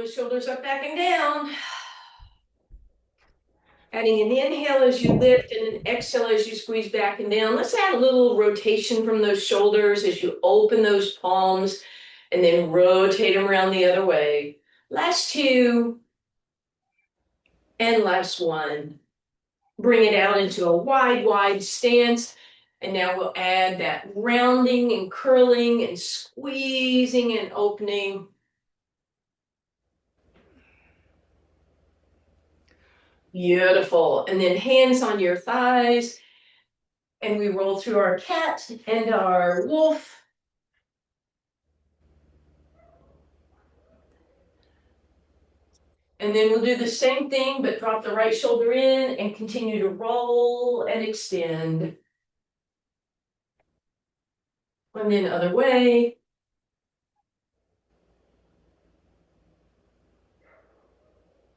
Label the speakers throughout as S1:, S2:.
S1: those shoulders up, back, and down. Adding an inhale as you lift and an exhale as you squeeze back and down. Let's add a little rotation from those shoulders as you open those palms and then rotate them around the other way. Last two and last one. Bring it out into a wide stance. And now we'll add that rounding and curling and squeezing and opening. Beautiful. And then hands on your thighs. And we roll through our cat and our wolf. And then we'll do the same thing, but drop the right shoulder in and continue to roll and extend. And then other way.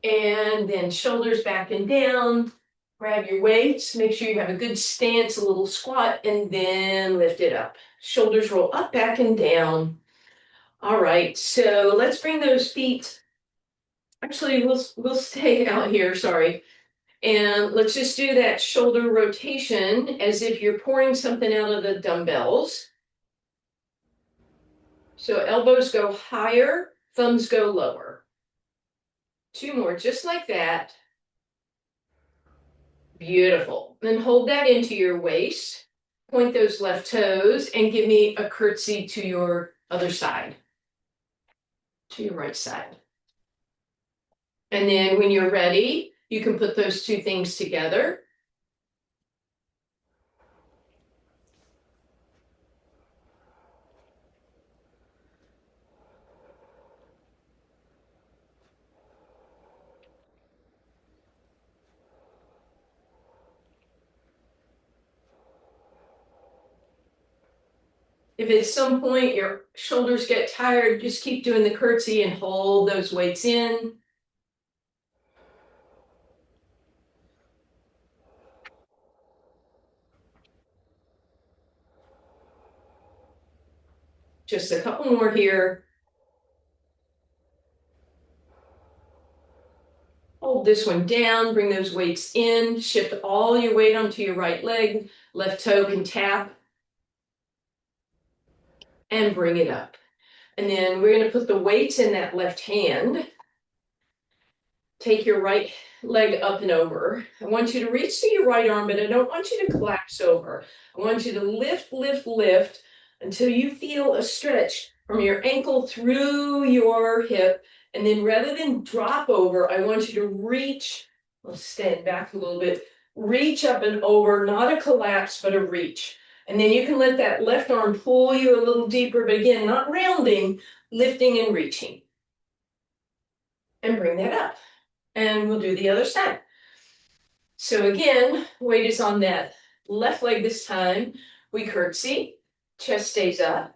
S1: And then shoulders back and down. Grab your weights, make sure you have a good stance, a little squat, and then lift it up. Shoulders roll up, back, and down. All right, so let's bring those feet. Actually, we'll stay out here, sorry. And let's just do that shoulder rotation as if you're pouring something out of the dumbbells. So elbows go higher, thumbs go lower. Two more, just like that. Beautiful. Then hold that into your waist. Point those left toes and give me a curtsy to your other side, to your right side. And then when you're ready, you can put those two things together. If at some point your shoulders get tired, just keep doing the curtsy and hold those weights in. Just a couple more here. Hold this one down, bring those weights in, shift all your weight onto your right leg, left toe can tap, and bring it up. And then we're going to put the weights in that left hand. Take your right leg up and over. I want you to reach to your right arm, but I don't want you to collapse over. I want you to lift, lift, lift until you feel a stretch from your ankle through your hip. And then rather than drop over, I want you to reach. Let's stand back a little bit. Reach up and over, not a collapse, but a reach. And then you can let that left arm pull you a little deeper, but again, not rounding, lifting and reaching. And bring that up. And we'll do the other side. So again, weight is on that left leg this time. We curtsy, chest stays up.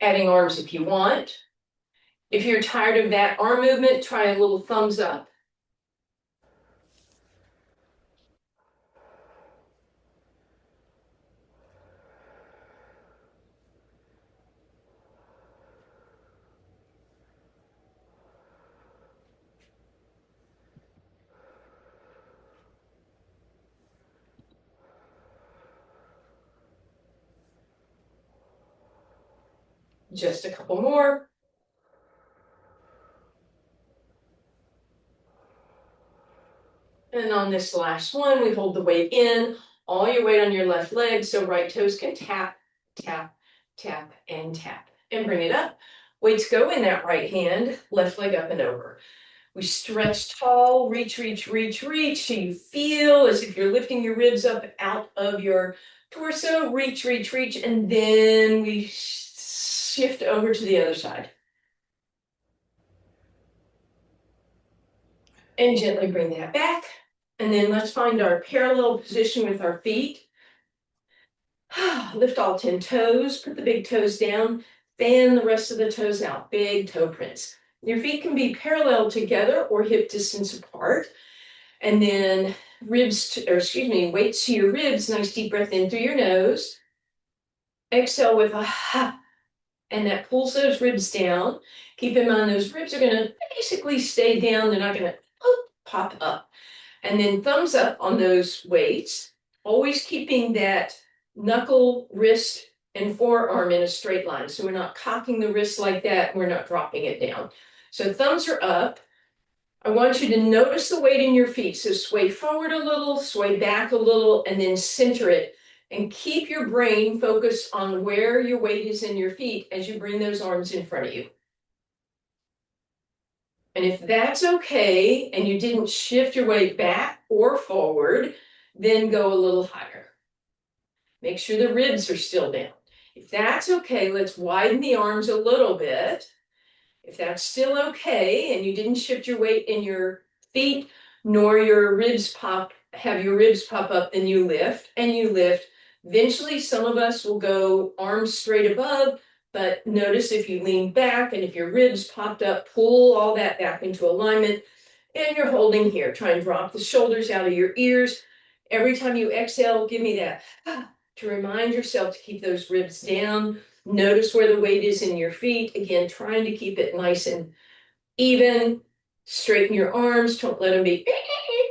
S1: Adding arms if you want. If you're tired of that arm movement, try a little thumbs up. Just a couple more. And on this last one, we hold the weight in, all your weight on your left leg, so right toes can tap, tap, tap, and tap. And bring it up. Weights go in that right hand, left leg up and over. We stretch tall, reach, reach, reach, reach, so you feel as if you're lifting your ribs up out of your torso, reach, reach, reach, and then we shift over to the other side. And gently bring that back. And then let's find our parallel position with our feet. Lift all 10 toes, put the big toes down, fan the rest of the toes out, big toe prints. Your feet can be parallel together or hip distance apart. And then weights to your ribs, nice deep breath in through your nose. Exhale with a ha. And that pulls those ribs down. Keep in mind those ribs are gonna basically stay down. They're not gonna pop up. And then thumbs up on those weights, always keeping that knuckle, wrist, and forearm in a straight line. So we're not cocking the wrist like that. We're not dropping it down. So thumbs are up. I want you to notice the weight in your feet. So sway forward a little, sway back a little, and then center it. And keep your brain focused on where your weight is in your feet as you bring those arms in front of you. And if that's okay, and you didn't shift your weight back or forward, then go a little higher. Make sure the ribs are still down. If that's okay, let's widen the arms a little bit. If that's still okay, and you didn't shift your weight in your feet, nor your ribs have your ribs pop up, then you lift and you lift. Eventually, some of us will go arms straight above, but notice if you lean back and if your ribs popped up, pull all that back into alignment, and you're holding here. Try and drop the shoulders out of your ears. Every time you exhale, give me that to remind yourself to keep those ribs down. Notice where the weight is in your feet. Again, trying to keep it nice and even. Straighten your arms. Don't let them be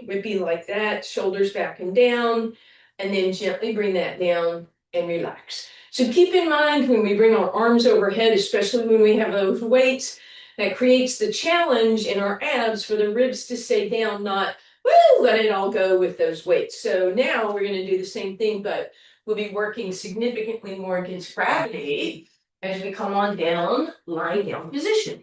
S1: whippy like that. Shoulders back and down. And then gently bring that down and relax. So keep in mind when we bring our arms overhead, especially when we have those weights, that creates the challenge in our abs for the ribs to stay down, not woo, let it all go with those weights. So now we're going to do the same thing, but we'll be working significantly more against gravity as we come on down, lying down position.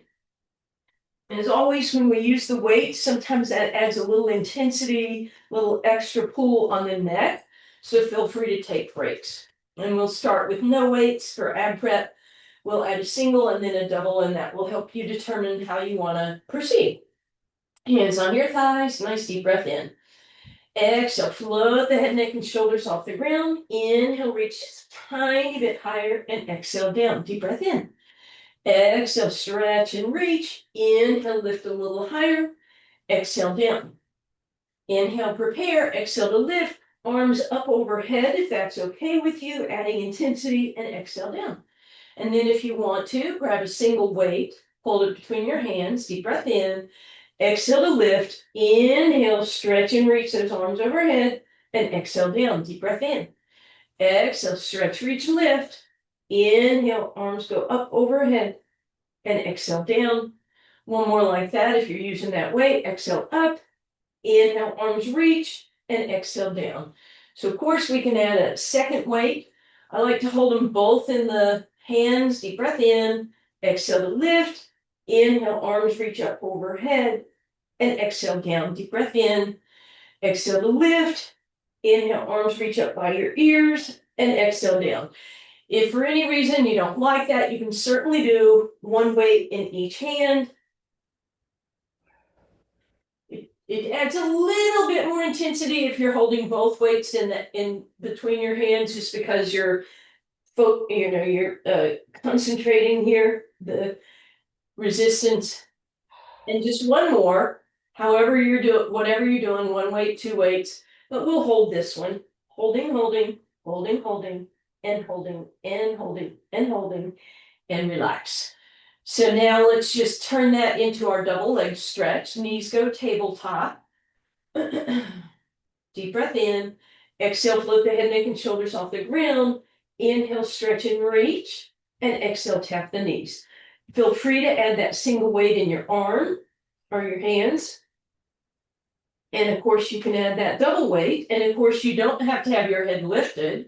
S1: And as always, when we use the weight, sometimes that adds a little intensity, a little extra pull on the neck. So feel free to take breaks. And we'll start with no weights for ab prep. We'll add a single and then a double, and that will help you determine how you want to proceed. Hands on your thighs, nice deep breath in. Exhale, float the head, neck, and shoulders off the ground. Inhale, reach just a tiny bit higher, and exhale down. Deep breath in. Exhale, stretch and reach. Inhale, lift a little higher. Exhale down. Inhale, prepare. Exhale to lift. Arms up overhead if that's okay with you, adding intensity, and exhale down. And then if you want to, grab a single weight, hold it between your hands, deep breath in. Exhale to lift. Inhale, stretch and reach those arms overhead, and exhale down. Deep breath in. Exhale, stretch, reach, lift. Inhale, arms go up overhead, and exhale down. One more like that if you're using that weight. Exhale up. Inhale, arms reach, and exhale down. So of course we can add a second weight. I like to hold them both in the hands. Deep breath in. Exhale to lift. Inhale, arms reach up overhead, and exhale down. Deep breath in. Exhale to lift. Inhale, arms reach up by your ears, and exhale down. If for any reason you don't like that, you can certainly do one weight in each hand. It adds a little bit more intensity if you're holding both weights in between your hands, just because you're concentrating here, the resistance. And just one more, however you're doing, whatever you're doing, one weight, two weights, but we'll hold this one. Holding, holding, holding, holding, and holding, and holding, and holding, and relax. So now let's just turn that into our double leg stretch. Knees go tabletop. Deep breath in. Exhale, float the head, neck, and shoulders off the ground. Inhale, stretch and reach. And exhale, tap the knees. Feel free to add that single weight in your arm or your hands. And of course, you can add that double weight. And of course, you don't have to have your head lifted.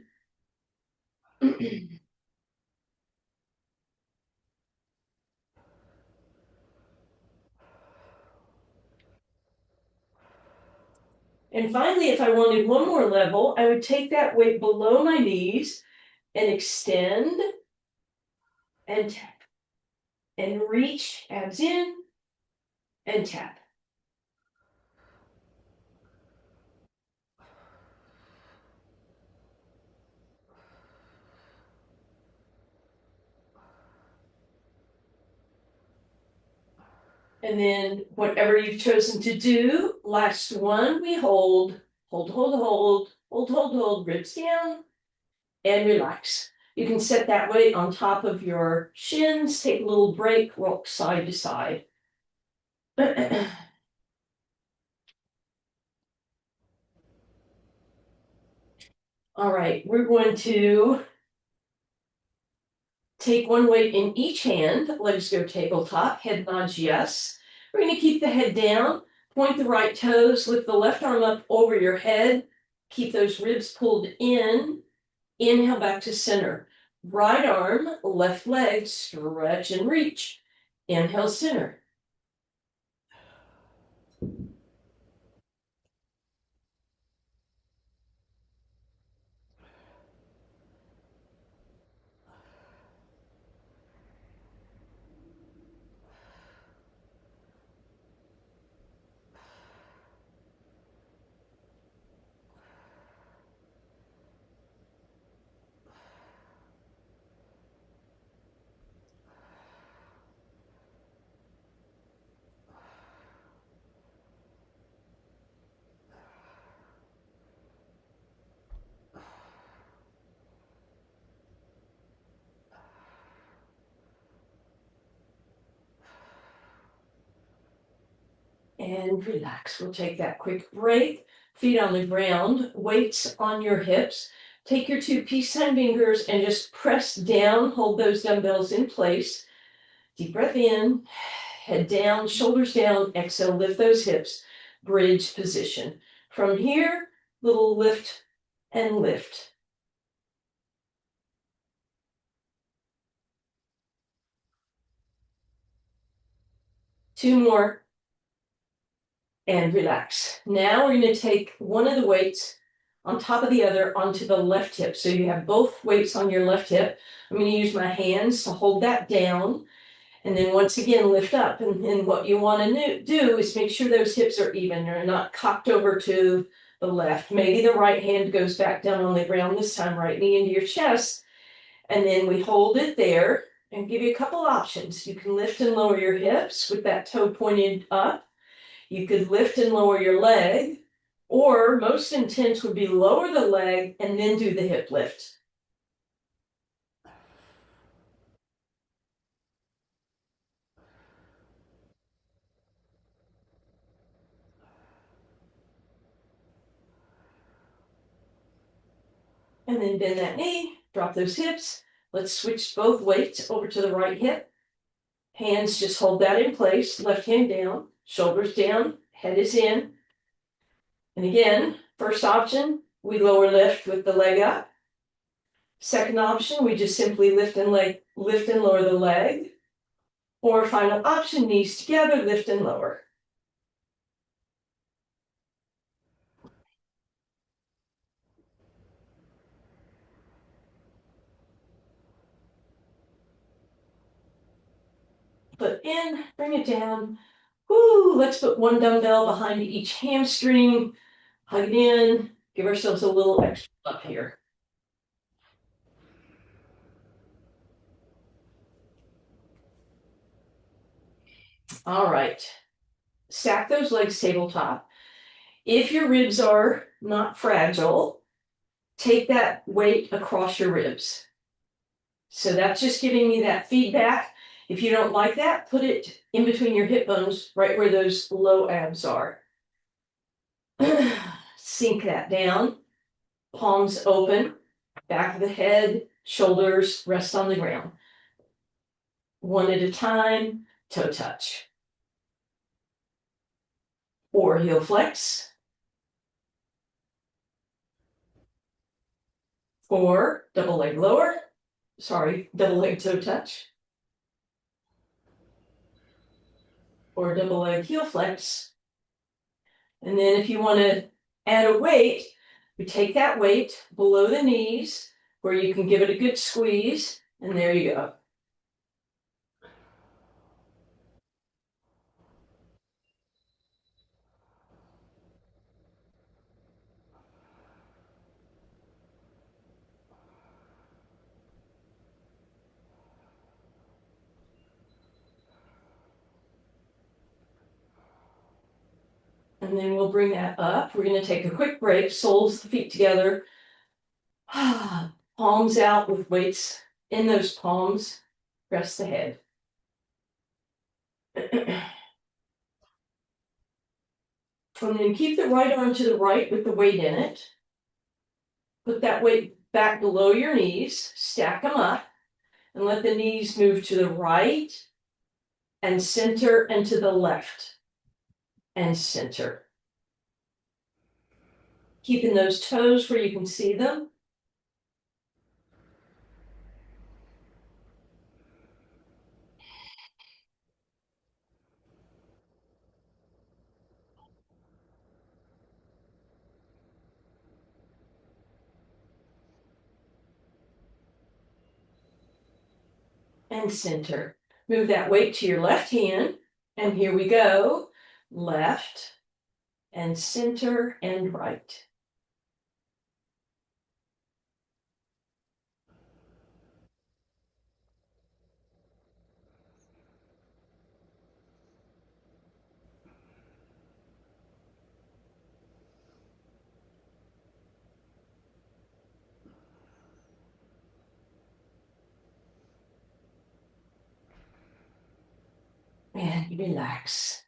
S1: And finally, if I wanted one more level, I would take that weight below my knees and extend and tap and reach, abs in and tap. And then whatever you've chosen to do, last one, we hold, hold, hold, hold, hold, hold, hold, ribs down, and relax. You can set that weight on top of your shins, take a little break, rock side to side. All right, we're going to take one weight in each hand, legs go tabletop, head nods yes. We're going to keep the head down, point the right toes, lift the left arm up over your head, keep those ribs pulled in, inhale back to center. Right arm, left leg, stretch and reach. Inhale, center. And relax. We'll take that quick break. Feet on the ground, weights on your hips. Take your two peace sign fingers and just press down, hold those dumbbells in place. Deep breath in, head down, shoulders down, exhale, lift those hips, bridge position. From here, little lift and lift. Two more. And relax. Now we're going to take one of the weights on top of the other onto the left hip. So you have both weights on your left hip. I'm going to use my hands to hold that down. And then once again, lift up. And what you want to do is make sure those hips are even. They're not cocked over to the left. Maybe the right hand goes back down on the ground this time, right knee into your chest. And then we hold it there and give you a couple options. You can lift and lower your hips with that toe pointed up. You could lift and lower your leg, or most intense would be lower the leg and then do the hip lift. And then bend that knee, drop those hips. Let's switch both weights over to the right hip. Hands just hold that in place, left hand down, shoulders down, head is in. And again, first option, we lower lift with the leg up. Second option, we just simply lift and lower the leg. Or final option, knees together, lift and lower. Foot in, bring it down. Woo, let's put one dumbbell behind each hamstring. Hug it in, give ourselves a little extra up here. All right, stack those legs tabletop. If your ribs are not fragile, take that weight across your ribs. So that's just giving me that feedback. If you don't like that, put it in between your hip bones, right where those low abs are. Sink that down, palms open, back of the head, shoulders rest on the ground. One at a time, toe touch. Or heel flex. Or double leg lower. Double leg toe touch. Or double leg heel flex. And then if you want to add a weight, you take that weight below the knees where you can give it a good squeeze, and there you go. And then we'll bring that up. We're going to take a quick break, soles the feet together. Palms out with weights in those palms. Rest the head. And then keep the right arm to the right with the weight in it. Put that weight back below your knees, stack them up, and let the knees move to the right and center and to the left and center. Keeping those toes where you can see them. And center. Move that weight to your left hand. And here we go. Left and center and right. And relax.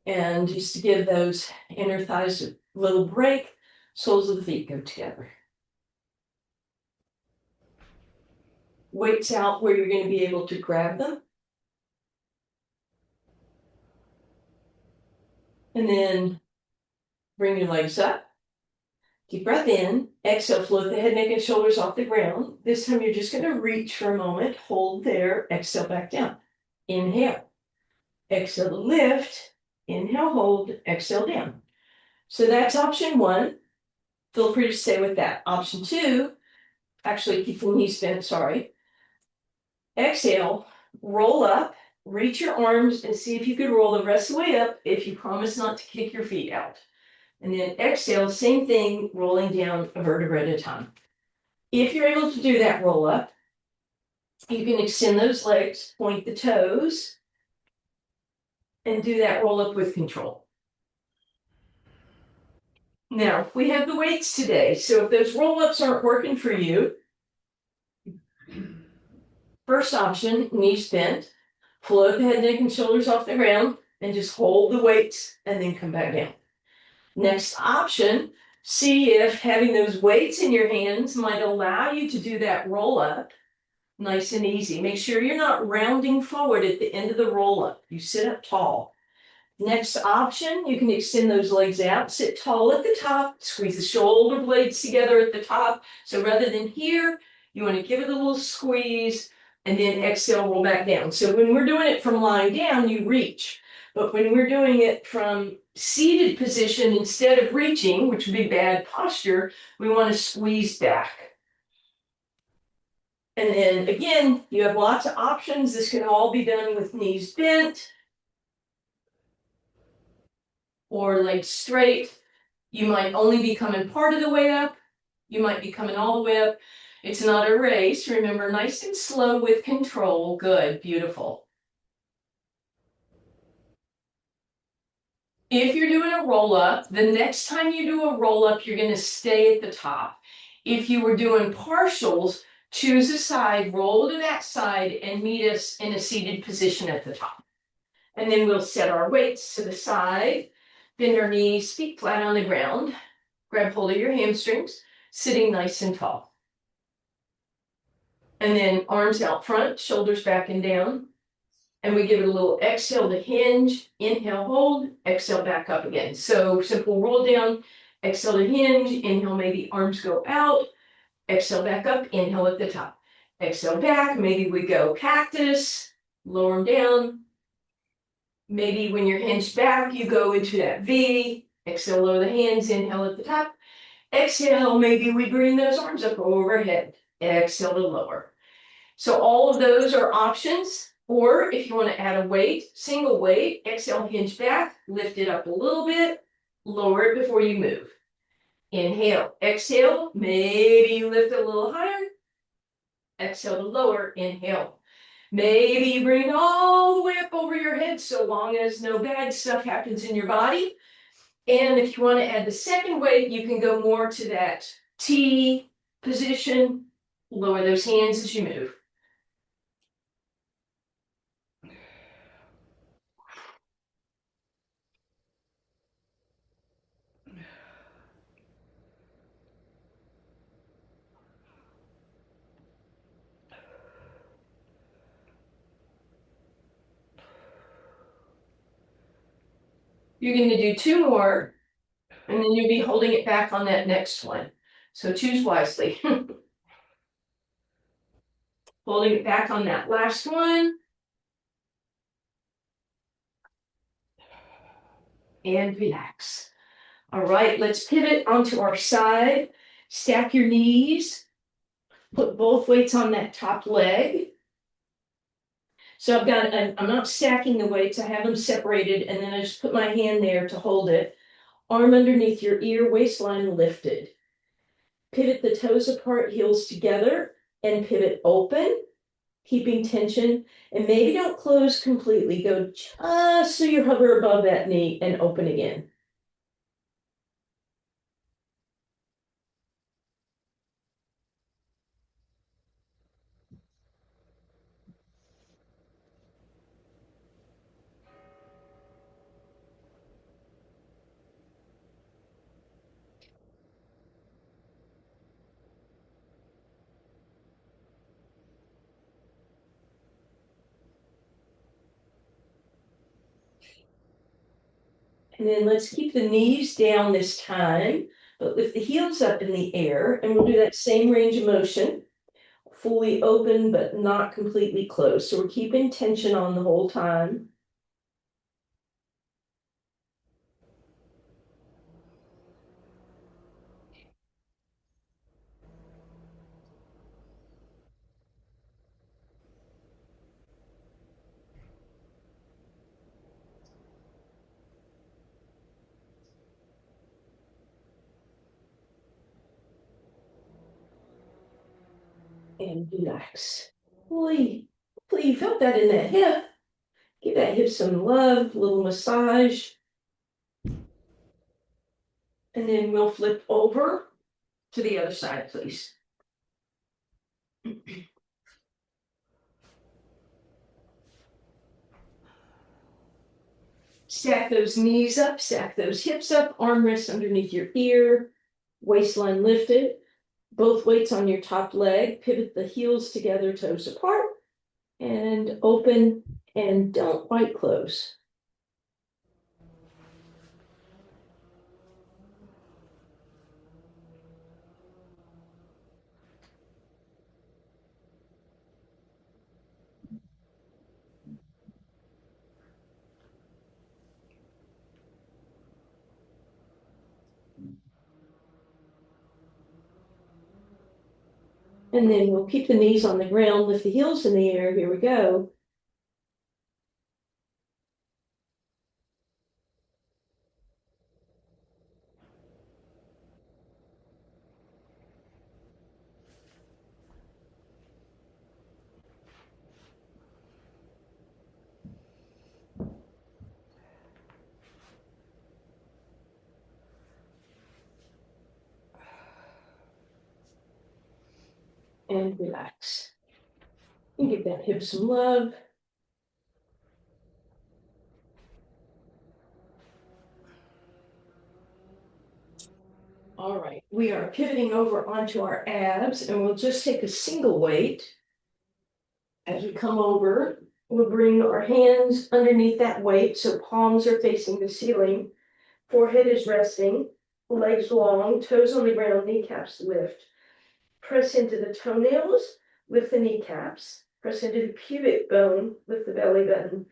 S1: And just to give those inner thighs a little break, soles of the feet go together. Weights out where you're going to be able to grab them. And then bring your legs up. Deep breath in. Exhale, float the head, neck, and shoulders off the ground. This time you're just going to reach for a moment. Hold there. Exhale back down. Inhale. Exhale to lift. Inhale, hold. Exhale down. So that's option one. Feel free to stay with that. Option two, actually keep the knees bent, sorry. Exhale, roll up, reach your arms and see if you could roll the rest of the way up if you promise not to kick your feet out. And then exhale, same thing, rolling down a vertebra at a time. If you're able to do that roll up, you can extend those legs, point the toes, and do that roll up with control. Now, we have the weights today, so if those roll ups aren't working for you, first option, knees bent, float the head, neck, and shoulders off the ground, and just hold the weights and then come back down. Next option, see if having those weights in your hands might allow you to do that roll up nice and easy. Make sure you're not rounding forward at the end of the roll up. You sit up tall. Next option, you can extend those legs out, sit tall at the top, squeeze the shoulder blades together at the top. So rather than here, you want to give it a little squeeze and then exhale, roll back down. So when we're doing it from lying down, you reach. But when we're doing it from seated position, instead of reaching, which would be bad posture, we want to squeeze back. And then again, you have lots of options. This can all be done with knees bent or legs straight. You might only be coming part of the way up. You might be coming all the way up. It's not a race. Remember, nice and slow with control. Good, beautiful. If you're doing a roll up, the next time you do a roll up, you're going to stay at the top. If you were doing partials, choose a side, roll to that side, and meet us in a seated position at the top. And then we'll set our weights to the side, bend our knees, feet flat on the ground, grab hold of your hamstrings, sitting nice and tall. And then arms out front, shoulders back and down. And we give it a little exhale to hinge, inhale, hold, exhale back up again. So simple roll down, exhale to hinge, inhale, maybe arms go out, exhale back up, inhale at the top. Exhale back, maybe we go cactus, lower them down. Maybe when you're hinged back, you go into that V, exhale, lower the hands, inhale at the top. Exhale, maybe we bring those arms up overhead. Exhale to lower. So all of those are options. Or if you want to add a weight, single weight, exhale, hinge back, lift it up a little bit, lower it before you move. Inhale, exhale, maybe you lift it a little higher. Exhale to lower, inhale. Maybe you bring it all the way up over your head so long as no bad stuff happens in your body. And if you want to add the second weight, you can go more to that T position Lower those hands as you move. You're going to do 2 more, and then you'll be holding it back on that next one. So choose wisely. Holding it back on that last one. And relax. All right, let's pivot onto our side. Stack your knees. Put both weights on that top leg. So I'm not stacking the weights, I have them separated, and then I just put my hand there to hold it. Arm underneath your ear, waistline lifted. Pivot the toes apart, heels together, and pivot open, keeping tension. And maybe don't close completely. Go just so you hover above that knee and open again. And then let's keep the knees down this time, but with the heels up in the air, and we'll do that same range of motion. Fully open, but not completely closed. So we're keeping tension on the whole time. And relax. Hopefully you felt that in that hip. Give that hip some love, a little massage. And then we'll flip over to the other side, please. Stack those knees up, stack those hips up, armrests underneath your ear, waistline lifted. Both weights on your top leg, pivot the heels together, toes apart, and open, and don't quite close. And then we'll keep the knees on the ground, lift the heels in the air. Here we go. And relax. And give that hip some love. All right, we are pivoting over onto our abs, and we'll just take a single weight. As we come over, we'll bring our hands underneath that weight so palms are facing the ceiling. Forehead is resting, legs long, toes on the ground, kneecaps lift. Press into the toenails, lift the kneecaps. Press into the pubic bone, lift the belly button.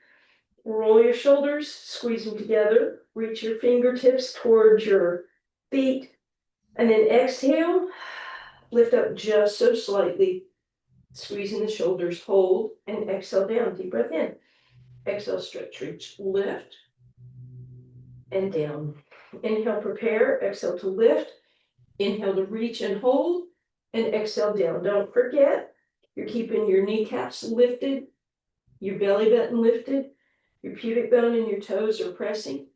S1: Roll your shoulders, squeeze them together. Reach your fingertips towards your feet. And then exhale, lift up just so slightly. Squeezing the shoulders, hold, and exhale down. Deep breath in. Exhale, stretch, reach, lift, and down. Inhale, prepare. Exhale to lift. Inhale to reach and hold, and exhale down. Don't forget, you're keeping your kneecaps lifted, your belly button lifted, your pubic bone and your toes are pressing.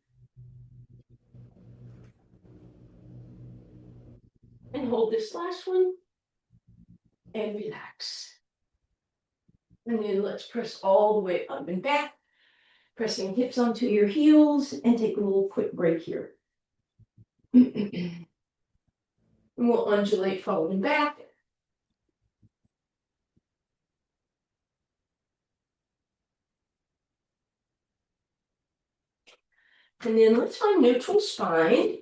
S1: And hold this last one. and relax. And then let's press all the way up and back, pressing hips onto your heels, and take a little quick break here. And we'll undulate forward and back. And then let's find neutral spine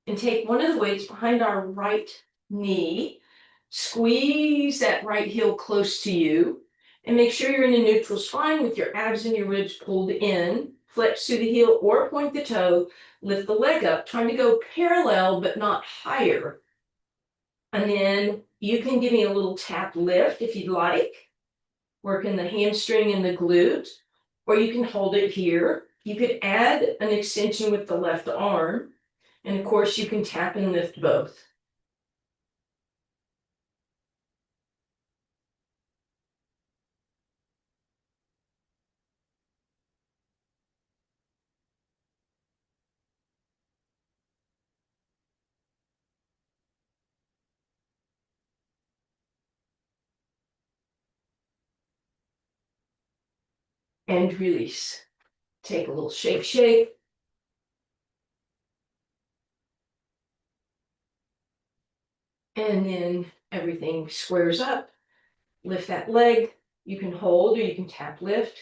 S1: and take one of the weights behind our right knee. Squeeze that right heel close to you and make sure you're in a neutral spine with your abs and your ribs pulled in. Flex through the heel or point the toe. Lift the leg up, trying to go parallel but not higher. And then you can give me a little tap lift if you'd like. Working the hamstring and the glute, or you can hold it here. You could add an extension with the left arm, and of course you can tap and lift both. And release. Take a little shake. And then everything squares up. Lift that leg. You can hold or you can tap lift.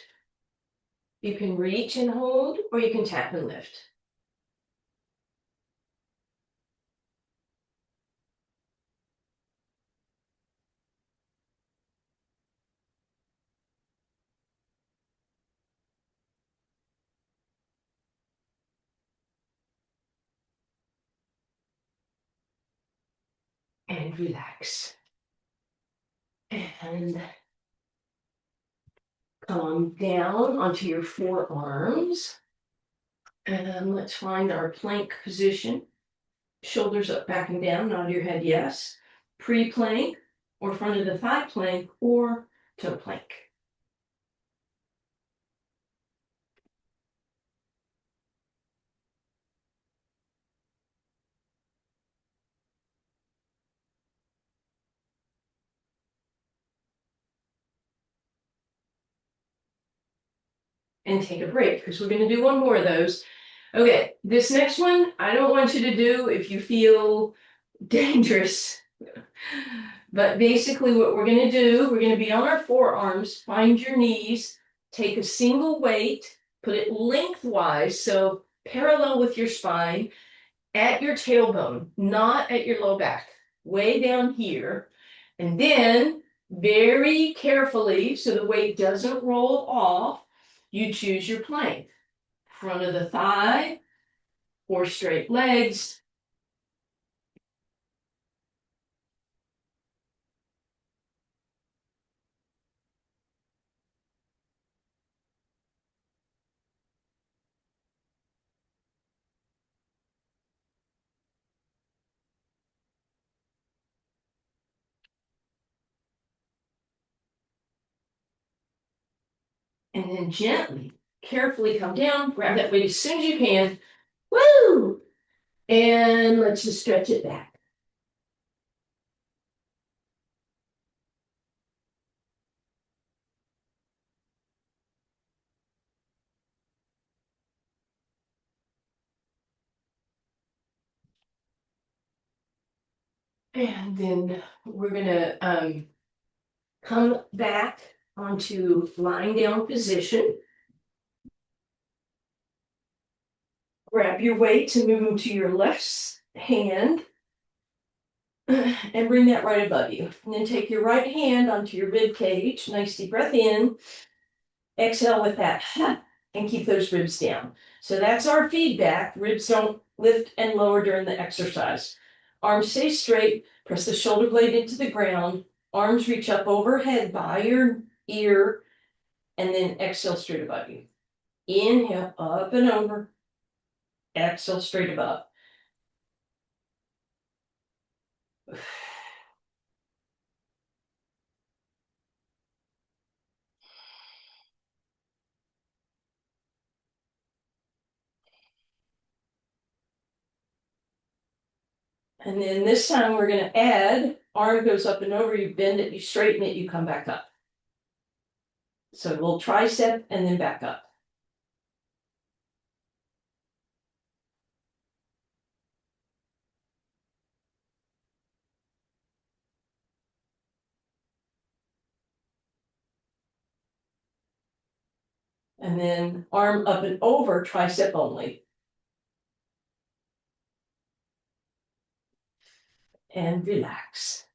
S1: You can reach and hold or you can tap and lift. And relax. And come down onto your forearms. And let's find our plank position. Shoulders up, back and down, nod your head yes. Pre-plank or front of the thigh plank or toe plank. And take a break because we're going to do one more of those. Okay, this next one, I don't want you to do if you feel dangerous. But basically what we're going to do, we're going to be on our forearms, find your knees, take a single weight, put it lengthwise, so parallel with your spine, at your tailbone, not at your low back, way down here. And then very carefully, so the weight doesn't roll off, you choose your plank. Front of the thigh or straight legs. And then gently, carefully come down, grab that weight as soon as you can. Woo! And let's just stretch it back. And then we're gonna come back onto lying down position. Grab your weight to move them to your left hand and bring that right above you. And then take your right hand onto your rib cage. Nice deep breath in. Exhale with that and keep those ribs down. So that's our feedback. Ribs don't lift and lower during the exercise. Arms stay straight. Press the shoulder blade into the ground. Arms reach up overhead by your ear and then exhale straight above you. Inhale up and over. Exhale straight above. And then this time we're going to add arm goes up and over, you bend it, you straighten it, you come back up. So a little tricep and then back up. And then arm up and over, tricep only. And relax.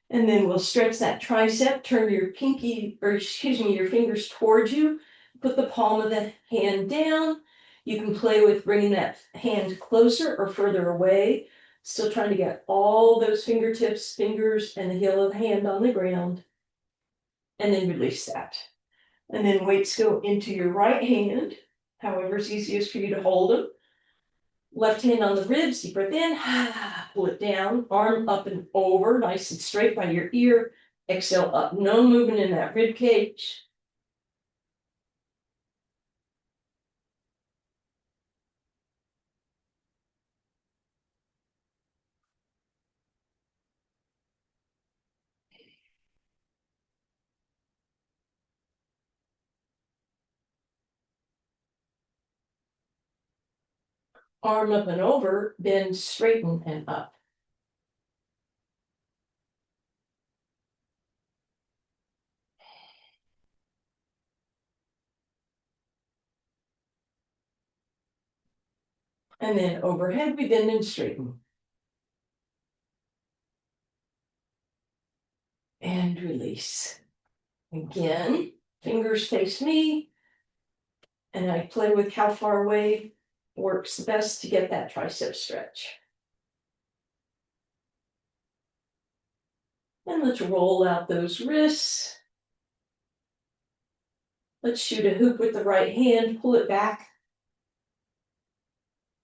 S1: And then we'll stretch that tricep, turn your your fingers towards you, put the palm of the hand down. You can play with bringing that hand closer or further away. Still trying to get all those fingertips, fingers, and the heel of the hand on the ground. And then release that. And then weights go into your right hand, however's easiest for you to hold them. Left hand on the ribs, deep breath in, pull it down, arm up and over, nice and straight by your ear. Exhale up, no movement in that rib cage. Arm up and over, bend, straighten, and up. And then overhead, we bend and straighten. And release. Again, fingers face me. And I play with how far away works the best to get that tricep stretch. And let's roll out those wrists. Let's shoot a hoop with the right hand, pull it back.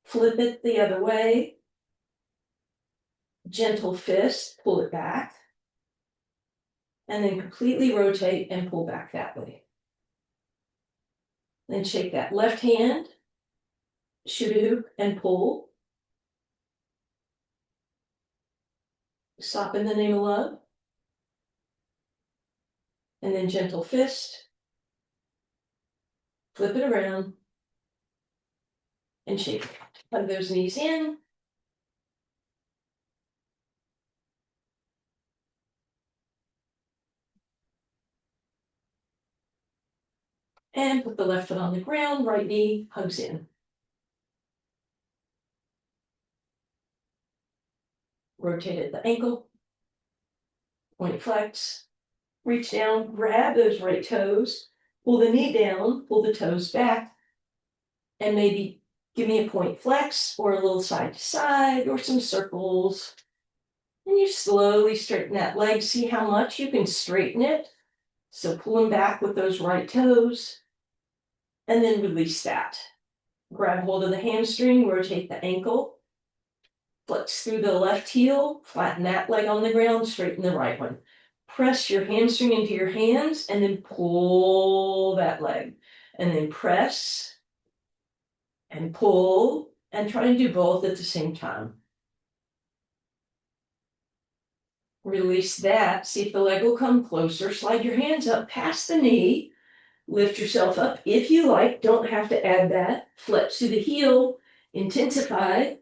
S1: Flip it the other way. Gentle fist, pull it back. And then completely rotate and pull back that way. Then shake that left hand, shoot a hoop and pull. Stop in the name of love. And then gentle fist. Flip it around. And shake it. Hug those knees in. And put the left foot on the ground, right knee hugs in. Rotate at the ankle. Point flex. Reach down, grab those right toes. Pull the knee down, pull the toes back. And maybe give me a point flex or a little side to side or some circles. And you slowly straighten that leg. See how much you can straighten it. So pulling back with those right toes. And then release that. Grab hold of the hamstring, rotate the ankle. Flex through the left heel, flatten that leg on the ground, straighten the right one. Press your hamstring into your hands and then pull that leg. And then press and pull and try and do both at the same time. Release that. See if the leg will come closer. Slide your hands up past the knee. Lift yourself up if you like. Don't have to add that. Flex to the heel. Intensify.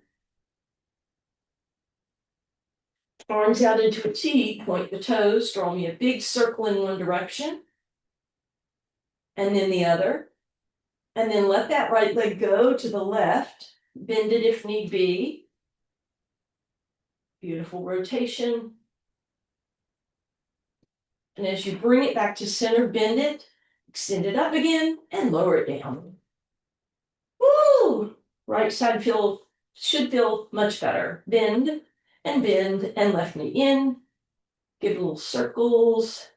S1: Arms out into a T. Point the toes. Draw me a big circle in one direction. And then the other. And then let that right leg go to the left. Bend it if need be. Beautiful rotation. And as you bring it back to center, bend it, extend it up again, and lower it down. Woo! Right side should feel much better. Bend, and left knee in. Give little circles.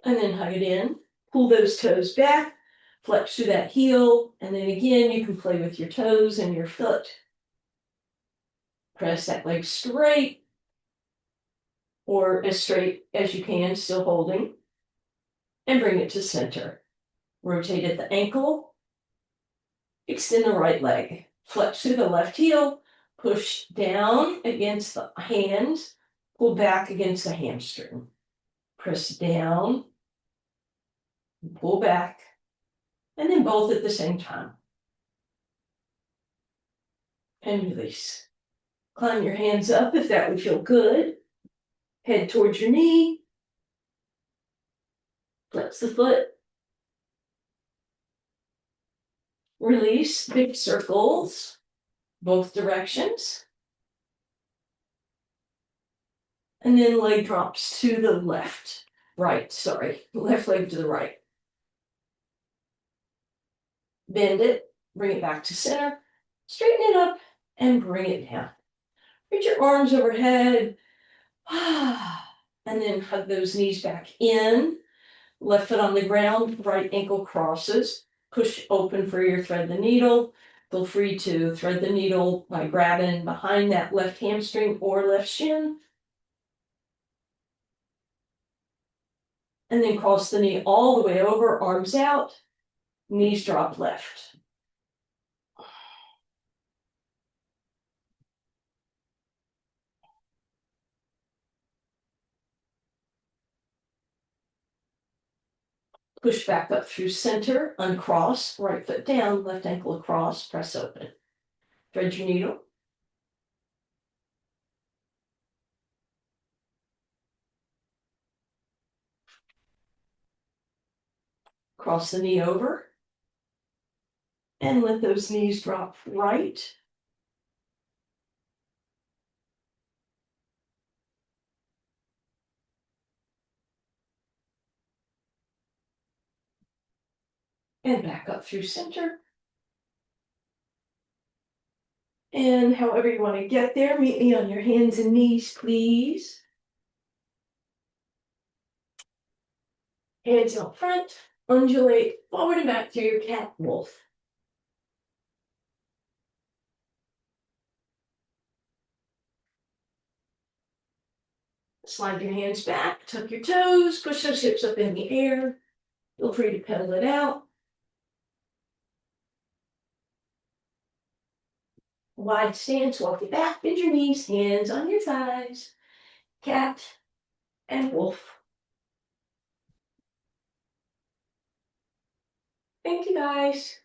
S1: And then hug it in. Pull those toes back, flex through that heel, and then again, you can play with your toes and your foot. Press that leg straight, or as straight as you can, still holding, and bring it to center. Rotate at the ankle, extend the right leg, flex through the left heel, Push down against the hands, pull back against the hamstring. Press down, pull back, and then both at the same time. And release. Climb your hands up if that would feel good. Head towards your knee. Flex the foot. Release, big circles, both directions. And then leg drops to the left. Left leg to the right. Bend it, bring it back to center, straighten it up, and bring it down. Reach your arms overhead, and then hug those knees back in. Left foot on the ground, right ankle crosses. Push open for your thread the needle. Feel free to thread the needle by grabbing behind that left hamstring or left shin. And then cross the knee all the way over, arms out, knees drop left. Push back up through center, uncross, right foot down, left ankle across, press open. Thread your needle. Cross the knee over. And let those knees drop right. And back up through center. And however you want to get there, meet me on your hands and knees, please. Hands out front, undulate forward and back to your cat wolf. Slide your hands back, tuck your toes, push those hips up in the air. Feel free to pedal it out. Wide stance, walk it back, bend your knees, hands on your thighs. Cat and wolf. Thank you guys.